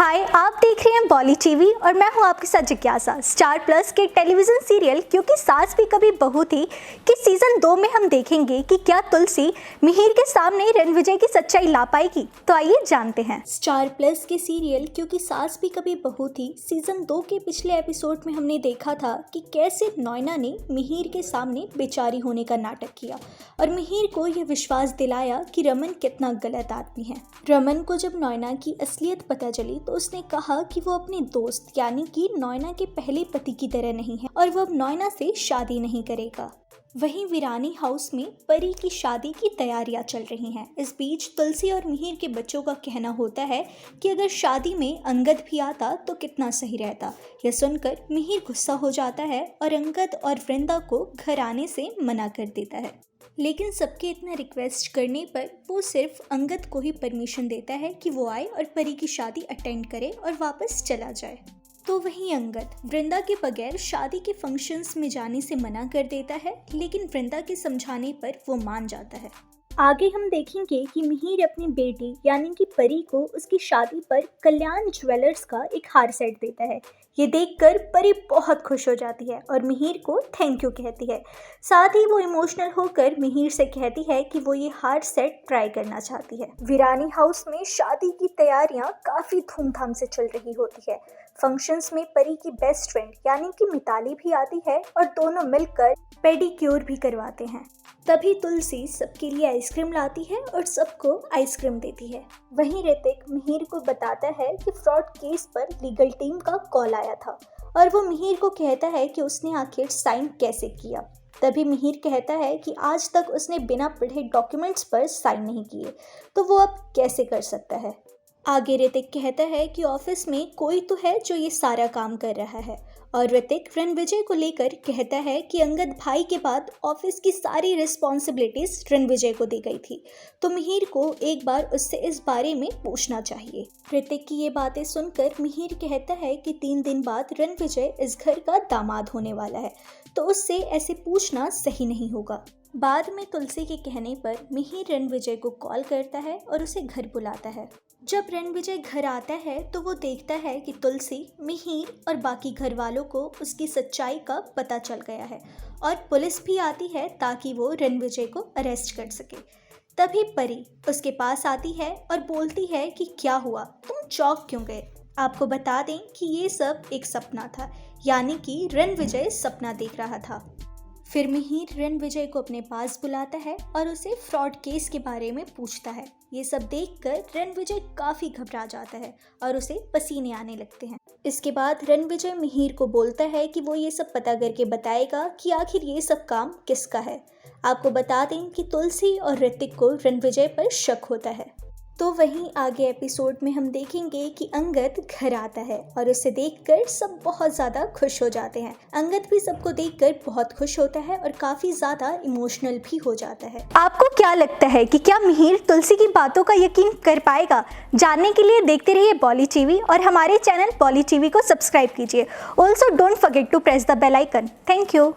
हाय, आप देख रहे हैं बॉली टीवी और मैं हूं आपके साथ जिज्ञासा। स्टार प्लस के टेलीविजन सीरियल क्योंकि सास भी कभी बहू थी कि सीजन 2 में हम देखेंगे कि क्या तुलसी मिहिर के सामने रणविजय की सच्चाई ला पाएगी। तो आइए जानते हैं। स्टार प्लस के सीरियल क्योंकि सास भी कभी बहू थी सीजन 2 के पिछले एपिसोड में हमने देखा था कि कैसे नॉयना ने मिहिर के सामने बेचारी होने का नाटक किया और मिहिर को यह विश्वास दिलाया कि रमन कितना गलत आदमी है। रमन को जब नॉयना की असलियत पता चली तो उसने कहा कि वो अपने दोस्त यानी कि नॉयना के पहले पति की तरह नहीं है और वो अब नॉयना से शादी नहीं करेगा। वहीं वीरानी हाउस में परी की शादी की तैयारियां चल रही हैं। इस बीच तुलसी और मिहिर के बच्चों का कहना होता है कि अगर शादी में अंगद भी आता तो कितना सही रहता। यह सुनकर मिहिर गुस्सा हो जाता है और अंगद और वृंदा को घर आने से मना कर देता है, लेकिन सबके इतना रिक्वेस्ट करने पर वो सिर्फ अंगद को ही परमिशन देता है कि वो आए और परी की शादी अटेंड करे और वापस चला जाए। तो वहीं अंगद वृंदा के बगैर शादी के फंक्शंस में जाने से मना कर देता है, लेकिन वृंदा के समझाने पर वो मान जाता है। आगे हम देखेंगे कि मिहिर अपनी बेटी यानी कि परी को उसकी शादी पर कल्याण ज्वेलर्स का एक हार सेट देता है। ये देखकर परी बहुत खुश हो जाती है और मिहिर को थैंक यू कहती है। साथ ही वो इमोशनल होकर मिहिर से कहती है कि वो ये हार सेट ट्राई करना चाहती है। वीरानी हाउस में शादी की तैयारियां काफी धूमधाम से चल रही होती है। फंक्शंस में परी की बेस्ट फ्रेंड यानी कि मिताली भी आती है और दोनों मिलकर पेडिक्योर भी करवाते हैं। तभी तुलसी सबके लिए आइसक्रीम लाती है और सबको आइसक्रीम देती है। वहीं ऋतिक मिहिर को बताता है कि फ्रॉड केस पर लीगल टीम का कॉल आया था और वो मिहिर को कहता है कि उसने आखिर साइन कैसे किया। तभी मिहिर कहता है कि आज तक उसने बिना पढ़े डॉक्यूमेंट्स पर साइन नहीं किए, तो वो अब कैसे कर सकता है। आगे ऋतिक कहता है कि ऑफिस में कोई तो है जो ये सारा काम कर रहा है और ऋतिक रणविजय को लेकर कहता है कि अंगद भाई के बाद ऑफिस की सारी रिस्पॉन्सिबिलिटीज रणविजय को दी गई थी, तो मिहिर को एक बार उससे इस बारे में पूछना चाहिए। ऋतिक की ये बातें सुनकर मिहिर कहता है कि 3 दिन बाद रणविजय इस घर का दामाद होने वाला है, तो उससे ऐसे पूछना सही नहीं होगा। बाद में तुलसी के कहने पर मिहिर रणविजय को कॉल करता है और उसे घर बुलाता है। जब रणविजय घर आता है तो वो देखता है कि तुलसी, मिहिर और बाकी घर वालों को उसकी सच्चाई का पता चल गया है और पुलिस भी आती है ताकि वो रणविजय को अरेस्ट कर सके। तभी परी उसके पास आती है और बोलती है कि क्या हुआ, तुम चौंक क्यों गए। आपको बता दें कि ये सब एक सपना था, यानी कि रणविजय सपना देख रहा था। फिर मिहिर रणविजय को अपने पास बुलाता है और उसे फ्रॉड केस के बारे में पूछता है। ये सब देखकर रणविजय काफी घबरा जाता है और उसे पसीने आने लगते हैं। इसके बाद रणविजय मिहिर को बोलता है कि वो ये सब पता करके बताएगा कि आखिर ये सब काम किसका है। आपको बता दें कि तुलसी और ऋतिक को रणविजय पर शक होता है। तो वहीं आगे एपिसोड में हम देखेंगे कि अंगद घर आता है और उसे देखकर सब बहुत ज़्यादा खुश हो जाते हैं। अंगद भी सबको देखकर बहुत खुश होता है और काफ़ी ज़्यादा इमोशनल भी हो जाता है। आपको क्या लगता है कि क्या मिहिर तुलसी की बातों का यकीन कर पाएगा? जानने के लिए देखते रहिए बॉली टीवी और हमारे चैनल बॉली टीवी को सब्सक्राइब कीजिए। Also don't forget to press the bell icon. Thank you.